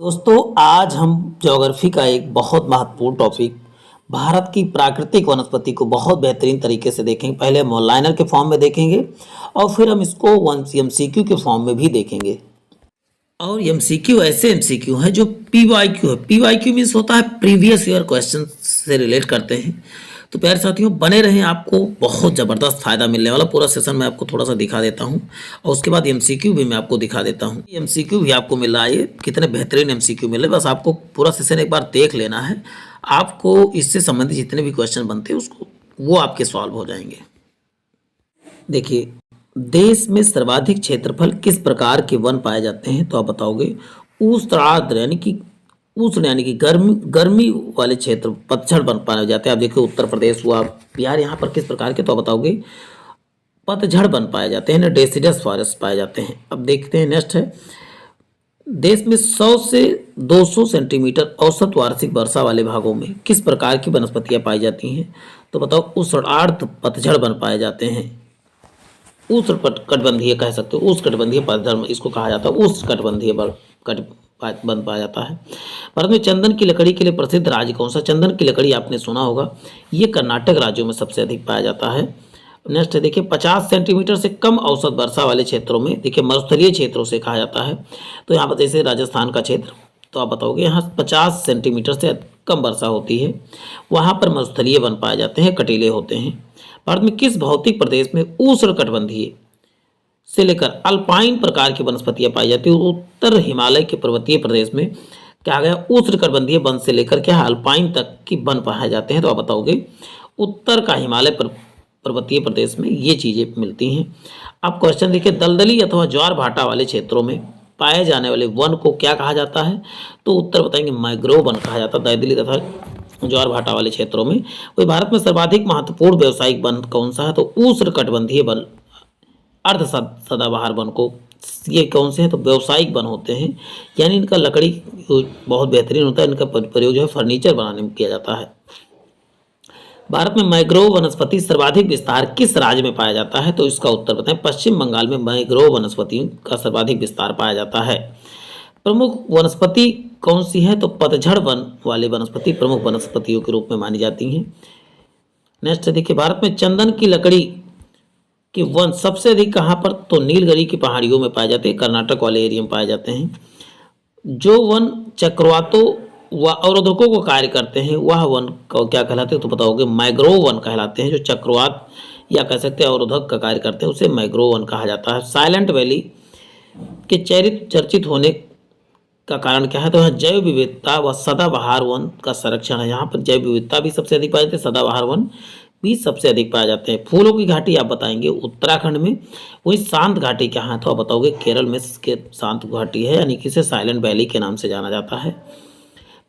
दोस्तों आज हम ज्योग्राफी का एक बहुत महत्वपूर्ण टॉपिक भारत की प्राकृतिक वनस्पति को बहुत बेहतरीन तरीके से देखेंगे। पहले हम ऑनलाइनर के फॉर्म में देखेंगे और फिर हम इसको वन एमसीक्यू के फॉर्म में भी देखेंगे। और एमसीक्यू ऐसे एमसीक्यू हैं जो पीवाईक्यू है। पीवाईक्यू मीन्स होता है प्रीवियस ईयर क्वेश्चन से रिलेट करते हैं। तो प्यारे साथियों बने रहें, आपको बहुत ज़बरदस्त फायदा मिलने वाला। पूरा सेशन मैं आपको थोड़ा सा दिखा देता हूं और उसके बाद एमसीक्यू भी मैं आपको दिखा देता हूं। एमसीक्यू भी आपको मिल रहा है, कितने बेहतरीन एमसीक्यू मिले। बस आपको पूरा सेशन एक बार देख लेना है, आपको इससे संबंधित जितने भी क्वेश्चन बनते हैं उसको वो आपके सॉल्व हो जाएंगे। देखिए, देश में सर्वाधिक क्षेत्रफल किस प्रकार के वन पाए जाते हैं? तो आप बताओगे उष्ण आर्द्र यानी कि गर्मी गर्मी वाले क्षेत्र पतझड़ वन पाए जाते हैं। आप देखिए उत्तर प्रदेश हुआ, बिहार, यहाँ पर किस प्रकार के? तो आप बताओगे पतझड़ वन पाए जाते हैं, डेसिडस फॉरेस्ट पाए जाते हैं। अब देखते हैं नेक्स्ट है, देश में 100 से 200 सेंटीमीटर औसत वार्षिक वर्षा वाले भागों में किस प्रकार की वनस्पतियां पाई जाती हैं? तो बताओ उष्ण आर्द्र पतझड़ वन पाए जाते हैं। उष्ण कटिबंधीय कह सकते हो, उष्ण कटिबंधीय पतझड़ इसको कहा जाता है, उष्ण कटिबंधीय बन पाया जाता है। भारत में चंदन की लकड़ी के लिए प्रसिद्ध राज्य कौन सा? चंदन की लकड़ी आपने सुना होगा, ये कर्नाटक राज्यों में सबसे अधिक पाया जाता है। नेक्स्ट है, देखिए 50 सेंटीमीटर से कम औसत वर्षा वाले क्षेत्रों में, देखिए मरुस्थलीय क्षेत्रों से कहा जाता है। तो यहाँ पर जैसे राजस्थान का क्षेत्र, तो आप बताओगे यहाँ 50 सेंटीमीटर से कम वर्षा होती है, वहाँ पर मरुस्थलीय वन पाए जाते हैं, कटीले होते हैं। भारत में किस भौतिक प्रदेश में उष्ण कटिबंधीय से लेकर अल्पाइन प्रकार की वनस्पतियां पाई जाती है? उत्तर हिमालय के पर्वतीय प्रदेश में क्या गया, उष्ण कटिबंधीय वन से लेकर क्या अल्पाइन तक की वन पाए जाते हैं। तो आप बताओगे उत्तर का हिमालय पर्वतीय प्रदेश में ये चीजें मिलती हैं। अब क्वेश्चन देखिए, दलदली अथवा ज्वार भाटा वाले क्षेत्रों में पाए जाने वाले वन को क्या कहा जाता है? तो उत्तर बताएंगे मैंग्रोव वन कहा जाता है, दलदली तथा ज्वार भाटा वाले क्षेत्रों में। वही भारत में सर्वाधिक महत्वपूर्ण व्यावसायिक वन कौन सा है? तो उष्ण कटिबंधीय वन अर्ध सदाबहार वन को, ये कौन से हैं? तो व्यावसायिक वन होते हैं, यानी इनका लकड़ी बहुत बेहतरीन होता है, इनका प्रयोग जो है फर्नीचर बनाने में किया जाता है। भारत में मैंग्रोव वनस्पति सर्वाधिक विस्तार किस राज्य में पाया जाता है? तो इसका उत्तर बताएं, पश्चिम बंगाल में मैंग्रोव वनस्पति का सर्वाधिक विस्तार पाया जाता है। प्रमुख वनस्पति कौन सी है? तो पतझड़ वन वाले वनस्पति प्रमुख वनस्पतियों के रूप में मानी जाती हैं। नेक्स्ट देखिए, भारत में चंदन की लकड़ी कि वन सबसे अधिक कहाँ पर? तो नीलगिरी की पहाड़ियों में पाए जाते हैं, कर्नाटक वाले एरिया में पाए जाते हैं। जो वन चक्रवातों व अवरोधकों को कार्य करते हैं वह वन को क्या कहलाते हैं? तो बताओगे मैंग्रोव वन कहलाते हैं। जो चक्रवात या कह सकते हैं अवरोधक का कार्य करते हैं उसे मैंग्रोव वन कहा जाता है। साइलेंट वैली के चर्चित होने का कारण क्या है? तो यहाँ जैव विविधता व सदाबहार वन का संरक्षण है। यहाँ पर जैव विविधता भी सबसे अधिक पाए जाते हैं, सदाबहार वन भी सबसे अधिक पाए जाते हैं। फूलों की घाटी आप बताएंगे उत्तराखंड में। वही शांत घाटी कहाँ है? तो आप बताओगे केरल में इसके शांत घाटी है, यानी कि इसे साइलेंट वैली के नाम से जाना जाता है।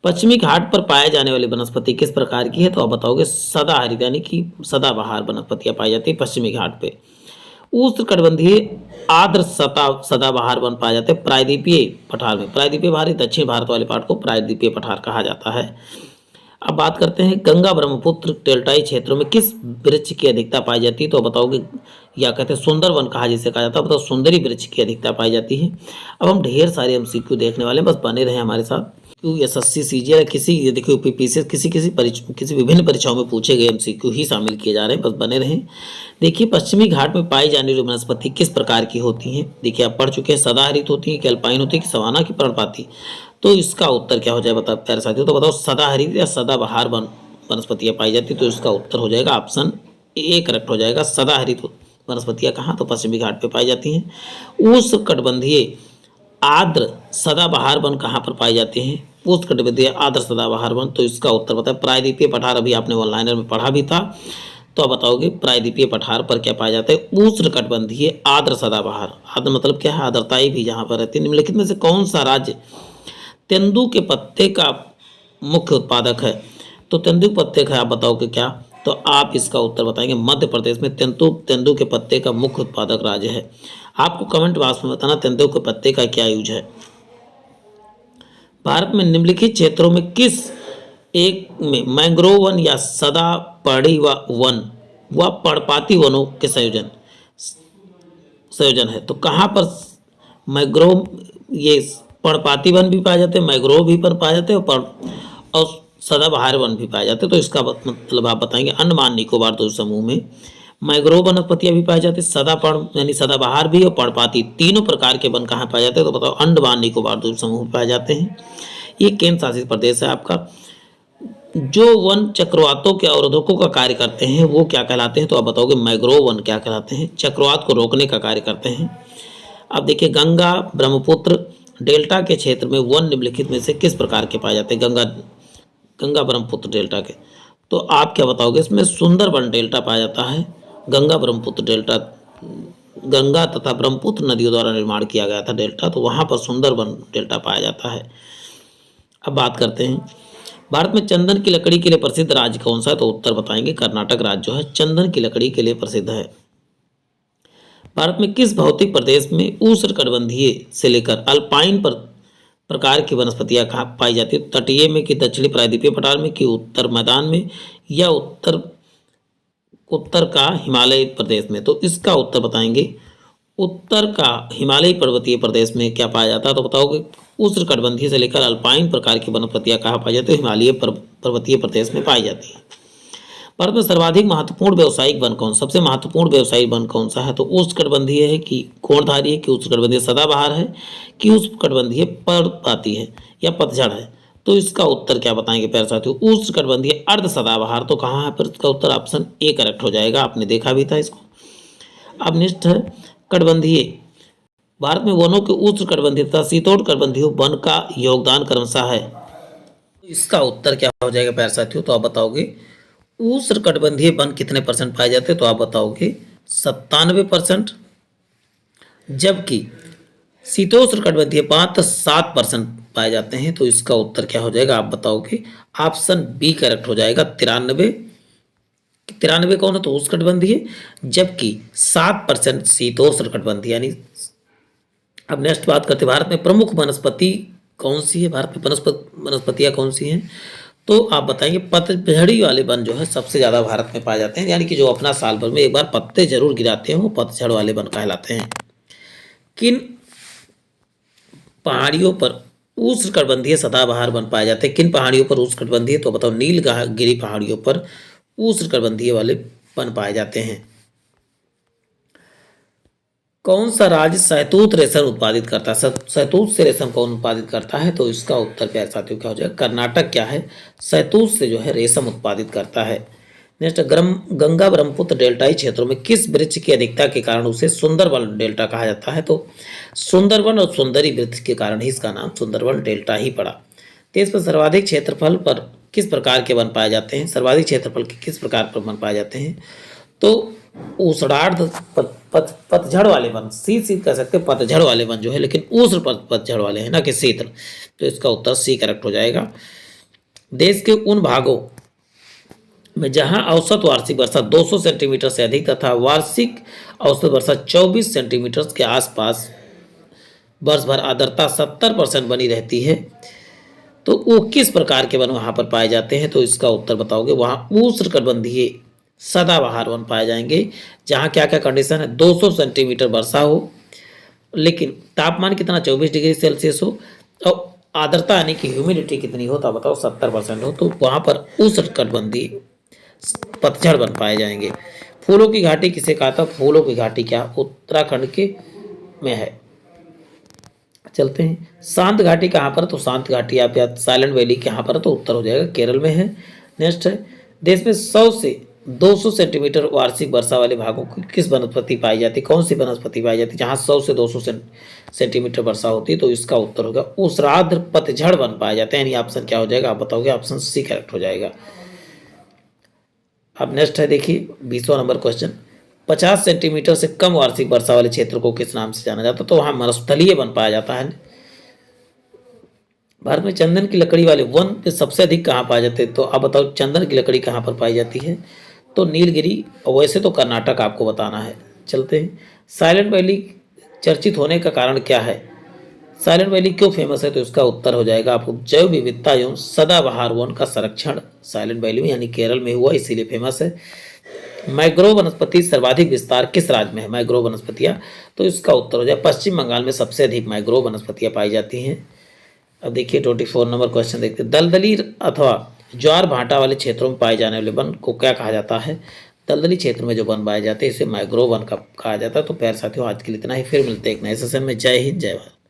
पश्चिमी घाट पर पाए जाने वाली वनस्पति किस प्रकार की है? तो आप बताओगे सदाहरित, यानी कि सदाबहार वनस्पतियां पाई जाती है पश्चिमी घाट पे। उष्ण कटिबंधीय आर्द्र सदाबहार वन पाए जाते हैं प्रायद्वीपीय पठार में। प्रायद्वीपीय पठार दक्षिण भारत वाले पार्ट को प्रायद्वीपीय पठार कहा जाता है। अब बात करते हैं गंगा ब्रह्मपुत्र डेल्टाई क्षेत्रों में किस वृक्ष की अधिकता पाई जाती है? तो बताओगे या कहते हैं सुंदर वन कहा जिसे कहा जाता है, बताओ सुंदरी वृक्ष की अधिकता पाई जाती है। अब हम ढेर सारे एमसीक्यू देखने वाले हैं, बस बने रहे हमारे साथ। एसएससी सीजीएल किसी देखिए यूपीपीसी किसी विभिन्न परीक्षाओं में पूछे गए एमसीक्यू ही शामिल किए जा रहे हैं, बस बने रहें। देखिए पश्चिमी घाट में पाई जाने वाली वनस्पति किस प्रकार की होती हैं? देखिए आप पढ़ चुके हैं, सदाहरित होती है कि अल्पाइन होती है कि सवाना की पर्णपाती? तो इसका उत्तर क्या हो जाए बता प्यारे साथियों? तो बताओ सदाहरित या सदाबहार वनस्पतियां पाई जाती है। तो इसका उत्तर हो जाएगा ऑप्शन ए करेक्ट हो जाएगा। सदाहरित वनस्पतियां कहाँ? तो पश्चिमी घाट पे पाई जाती हैं। उष्ण कटिबंधीय आर्द्र सदाबहार वन कहाँ पर पाई जाते हैं? उष्ण कटिबंधीय आर्द्र सदाबहार वन, तो इसका उत्तर बताए प्रायद्वीपीय पठार। अभी आपने ऑनलाइनर में पढ़ा भी था, तो आप बताओगे प्रायद्वीपीय पठार पर क्या पाया जाता है? उष्ण कटिबंधीय आर्द्र सदाबहार। आर्द्र मतलब क्या है? आर्द्रताएं भी जहाँ पर रहती है। निम्नलिखित में से कौन सा राज्य तेंदू के पत्ते का मुख्य उत्पादक है? तो तेंदू के पत्ते का आप बताओगे क्या? तो आप इसका उत्तर बताएंगे मध्य प्रदेश में तेंदू के पत्ते का मुख्य उत्पादक राज्य है। आपको कमेंट बॉक्स में बताना तेंदू के पत्ते का क्या यूज है। भारत में निम्नलिखित क्षेत्रों में किस एक में मैंग्रोव वन या सदापड़ी वन व पर्णपाती वनों के संयोजन है? तो कहाँ पर मैंग्रोव ये पर्णपाती वन भी पाए जाते हैं, मैंग्रोव भी वन पाए जाते हैं और सदाबहार वन भी पाए जाते हैं। तो इसका मतलब आप बताएंगे अंडमान निकोबार द्वीप समूह में मैंग्रोव वनस्पतियां भी पाई जाती है, सदापर्ण यानी सदाबहार भी और पर्णपाती तीनों प्रकार के वन कहाँ पाए जाते हैं, तो बताओ अंडमान निकोबार द्वीप समूह में पाए जाते हैं। ये केंद्र शासित प्रदेश है आपका। जो वन चक्रवातों के अवरोधकों का कार्य करते हैं वो क्या कहलाते हैं, तो आप बताओगे मैंग्रोव वन क्या कहलाते हैं, चक्रवात को रोकने का कार्य करते हैं। अब देखिए गंगा ब्रह्मपुत्र डेल्टा के क्षेत्र में वन निम्नलिखित में से किस प्रकार के पाए जाते हैं, गंगा ब्रह्मपुत्र डेल्टा के, तो आप क्या बताओगे, इसमें सुंदरबन डेल्टा पाया जाता है। गंगा ब्रह्मपुत्र डेल्टा, गंगा तथा ब्रह्मपुत्र नदियों द्वारा निर्माण किया गया था डेल्टा, तो वहाँ पर सुंदरबन डेल्टा पाया जाता है। अब बात करते हैं भारत में चंदन की लकड़ी के लिए प्रसिद्ध राज्य कौन सा है, तो उत्तर बताएंगे कर्नाटक राज्य जो है चंदन की लकड़ी के लिए प्रसिद्ध है। भारत में किस भौतिक प्रदेश में उष्णकटिबंधीय से लेकर अल्पाइन प्रकार की वनस्पतियां कहाँ पाई जाती है, तटीय में कि दक्षिणी प्रायद्वीपीय पठार में कि उत्तर मैदान में या उत्तर का हिमालय प्रदेश में, तो इसका उत्तर बताएंगे उत्तर का हिमालयी पर्वतीय प्रदेश में क्या पाया जाता है, तो बताओगे उष्णकटिबंधीय से लेकर अल्पाइन प्रकार की वनस्पतियां कहाँ पाई जाती है, हिमालय पर्वतीय प्रदेश में पाई जाती है। भारत में सर्वाधिक महत्वपूर्ण व्यावसायिक वन कौन, सबसे महत्वपूर्ण व्यावसायिक वन कौन सा है, तो उष्णकटिबंधीय है कि कोणधारी है कि उष्णकटिबंधीय सदाबहार है कि उष्णकटिबंधीय पर्णपाती है या पतझड़ है, तो इसका उत्तर क्या बताएंगे प्यारे साथियों, उष्णकटिबंधीय अर्ध सदाबहार। तो कहाँ है, पर इसका उत्तर ऑप्शन ए करेक्ट हो जाएगा, आपने देखा भी था इसको। अब नेक्स्ट है कटिबंधीय। भारत में वनों के उष्णकटिबंधीय तथा शीतोष्ण कटिबंधीय वन का योगदान क्रमशः है, तो इसका उत्तर क्या हो जाएगा प्यारे साथियों, तो आप बताओगे उष्णकटिबंधीय वन कितने परसेंट पाए जाते हैं, तो आप बताओगे 97%, जबकि शीतोष्ण कटिबंधीय मात्र 7% पाए जाते हैं, तो इसका उत्तर क्या हो जाएगा, आप बताओगे ऑप्शन बी करेक्ट हो जाएगा 93 कौन है, तो उष्णकटिबंधीय, जबकि 7% शीतोष्ण कटिबंधीय यानी। अब नेक्स्ट बात करते हैं भारत में प्रमुख वनस्पति कौन सी है, भारत में वनस्पतियां कौन सी हैं, तो आप बताएंगे पतझड़ी वाले वन जो है सबसे ज़्यादा भारत में पाए जाते हैं, यानी कि जो अपना साल भर में एक बार पत्ते जरूर गिराते हैं वो पतझड़ वाले वन कहलाते हैं। किन पहाड़ियों पर उष्णकटिबंधीय सदाबहार वन पाए जाते हैं, किन पहाड़ियों पर उष्णकटिबंधीय, तो बताओ नीलगिरी पहाड़ियों पर उष्णकटिबंधीय वाले वन पाए जाते हैं। कौन सा राज्य शहतूत रेशम उत्पादित करता है, शहतूत से रेशम कौन उत्पादित करता है, तो इसका उत्तर प्यारे साथियों क्या हो जाएगा, कर्नाटक क्या है शहतूत से जो है रेशम उत्पादित करता है। नेक्स्ट गंगा ब्रह्मपुत्र डेल्टाई क्षेत्रों में किस वृक्ष की अधिकता के कारण उसे सुंदरवन डेल्टा कहा जाता है, तो सुंदरवन और सुंदरी वृक्ष के कारण ही इसका नाम सुंदरवन डेल्टा ही पड़ा। देश पर सर्वाधिक क्षेत्रफल पर किस प्रकार के वन पाए जाते हैं, सर्वाधिक क्षेत्रफल के किस प्रकार पर वन पाए जाते हैं, तो उष्णार्ध पतझड़ वाले वन, शीत कह सकते हैं, पतझड़ वाले वन जो है, लेकिन उष्ण पतझड़ वाले हैं ना कि शीतल, तो इसका उत्तर सी करेक्ट हो जाएगा। देश के उन भागों में जहां औसत वार्षिक वर्षा 200 सेंटीमीटर से अधिक तथा वार्षिक औसत वर्षा 24 सेंटीमीटर के आसपास वर्ष भर आर्द्रता 70% बनी रहती है, तो वो किस प्रकार के वन वहां पर पाए जाते हैं, तो इसका उत्तर बताओगे वहां उष्णकटिबंधीय सदाबहार वन पाए जाएंगे, जहां क्या क्या कंडीशन है, 200 सेंटीमीटर वर्षा हो लेकिन तापमान कितना 24 डिग्री सेल्सियस हो और आर्द्रता यानी कि ह्यूमिडिटी कितनी हो, तो बताओ 70% हो, तो वहां पर उष्णकटिबंधीय पतझड़ वन पाए जाएंगे। फूलों की घाटी किसे कहा था, फूलों की घाटी क्या उत्तराखंड के में है। चलते हैं शांत घाटी कहाँ पर, तो शांत घाटी आप या साइलेंट वैली कहाँ पर, तो उत्तर हो जाएगा केरल में है। नेक्स्ट है देश में 100 से 200 सेंटीमीटर वार्षिक वर्षा वाले भागों की किस वनस्पति पाई जाती है, कौन सी वनस्पति पाई जाती है जहाँ 100 से 200 सेंटीमीटर वर्षा होती है, तो इसका उत्तर होगा उष्णार्ध पतझड़ वन पाए जाते हैं, यानी ऑप्शन क्या हो जाएगा, आप बताओगे ऑप्शन सी करेक्ट हो जाएगा। अब नेक्स्ट है देखिए 20वां नंबर क्वेश्चन, 50 सेंटीमीटर से कम वार्षिक वर्षा वाले क्षेत्र को किस नाम से जाना जाता है, तो वहाँ मरुस्थलीय वन पाया जाता है। भारत में चंदन की लकड़ी वाले वन सबसे अधिक कहाँ पाए जाते हैं, तो आप बताओ चंदन की लकड़ी कहाँ पर पाई जाती है, तो नीलगिरी, और वैसे तो कर्नाटक आपको बताना है। चलते हैं साइलेंट वैली चर्चित होने का कारण क्या है, साइलेंट वैली क्यों फेमस है, तो इसका उत्तर हो जाएगा आपको जैव विविधता एवं सदाबहार वन का संरक्षण साइलेंट वैली में यानी केरल में हुआ इसीलिए फेमस है। मैग्रोव वनस्पति सर्वाधिक विस्तार किस राज्य में है? मैग्रोव वनस्पतियाँ, तो इसका उत्तर हो जाए पश्चिम बंगाल में सबसे अधिक मैग्रोव वनस्पतियाँ पाई जाती हैं। अब देखिए 24 नंबर क्वेश्चन देखते हैं। दलदली अथवा ज्वार भाटा वाले क्षेत्रों में पाए जाने वाले वन को क्या कहा जाता है? दलदली क्षेत्र में जो वन पाए जाते हैं इसे मैग्रोव वन का कहा जाता है। तो प्यारे साथियों, आज के लिए इतना ही, फिर मिलते हैं एक नए सेशन में। जय हिंद, जय भारत।